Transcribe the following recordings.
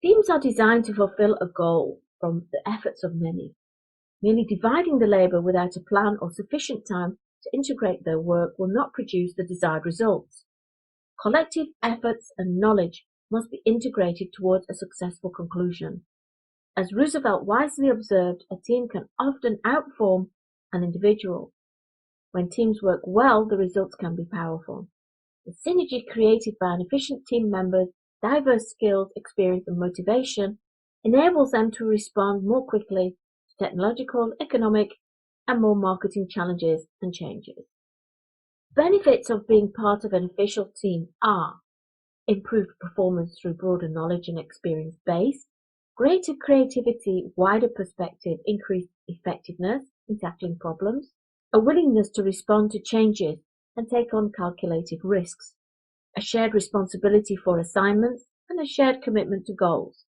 Teams are designed to fulfill a goal from the efforts of many. Merely dividing the labor without a plan or sufficient time to integrate their work will not produce the desired results. Collective efforts and knowledge must be integrated towards a successful conclusion. As Roosevelt wisely observed, a team can often outperform an individual. When teams work well, the results can be powerful. The synergy created by an efficient team member's diverse skills, experience, and motivation enables them to respond more quickly to technological, economic, and more marketing challenges and changes. Benefits of being part of an official team are improved performance through broader knowledge and experience base, greater creativity, wider perspective, increased effectiveness in tackling problems, a willingness to respond to changes and take on calculated risks, a shared responsibility for assignments and a shared commitment to goals,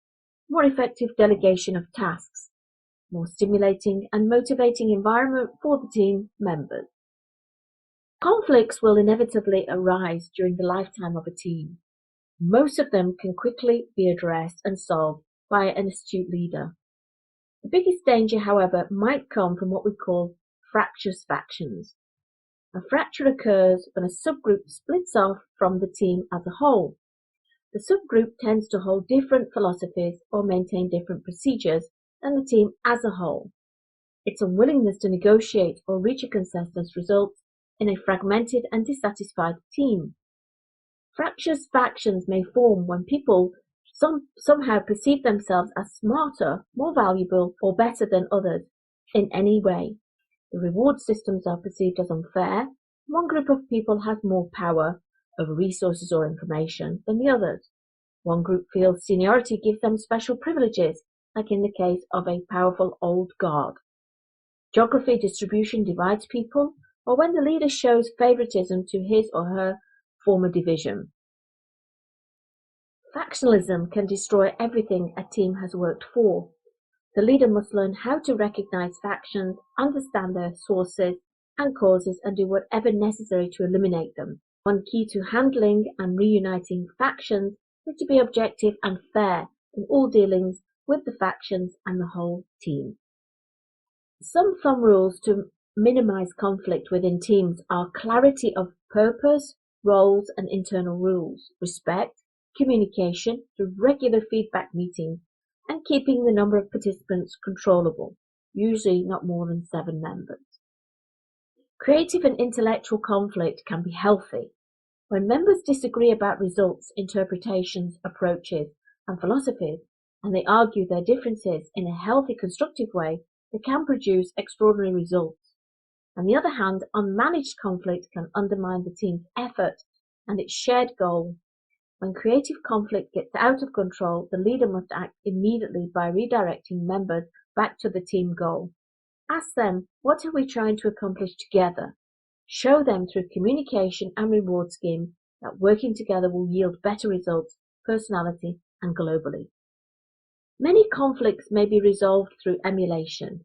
more effective delegation of tasks, more stimulating and motivating environment for the team members. Conflicts will inevitably arise during the lifetime of a team. Most of them can quickly be addressed and solved by an astute leader. The biggest danger, however, might come from what we call fractious factions. A fracture occurs when a subgroup splits off from the team as a whole. The subgroup tends to hold different philosophies or maintain different procedures than the team as a whole. Its unwillingness to negotiate or reach a consensus results in a fragmented and dissatisfied team. Fractious factions may form when people somehow perceive themselves as smarter, more valuable, or better than others in any way. The reward systems are perceived as unfair. One group of people has more power over resources or information than the others. One group feels seniority gives them special privileges, like in the case of a powerful old guard. Geography distribution divides people, or when the leader shows favoritism to his or her former division. Factionalism can destroy everything a team has worked for. The leader must learn how to recognize factions, understand their sources and causes, and do whatever necessary to eliminate them. One key to handling and reuniting factions is to be objective and fair in all dealings with the factions and the whole team. Some thumb rules to minimize conflict within teams are clarity of purpose, roles, and internal rules, respect, communication through regular feedback meetings, and keeping the number of participants controllable, usually not more than 7 members. Creative and intellectual conflict can be healthy. When members disagree about results, interpretations, approaches, and philosophies, and they argue their differences in a healthy, constructive way, they can produce extraordinary results. On the other hand, unmanaged conflict can undermine the team's effort and its shared goal. When creative conflict gets out of control, the leader must act immediately by redirecting members back to the team goal. Ask them, what are we trying to accomplish together? Show them through communication and reward schemes that working together will yield better results, personality, and globally. Many conflicts may be resolved through emulation.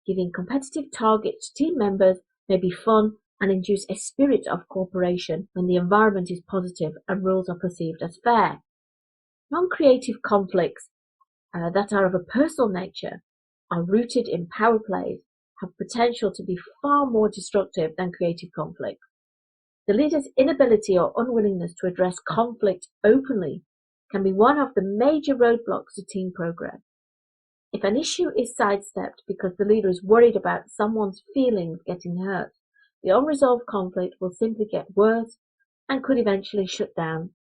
Giving competitive targets to team members may be fun and induce a spirit of cooperation when the environment is positive and rules are perceived as fair. Non-creative conflicts that are of a personal nature are rooted in power plays, have potential to be far more destructive than creative conflict. The leader's inability or unwillingness to address conflict openly can be one of the major roadblocks to team progress. If an issue is sidestepped because the leader is worried about someone's feelings getting hurt, the unresolved conflict will simply get worse and could eventually shut down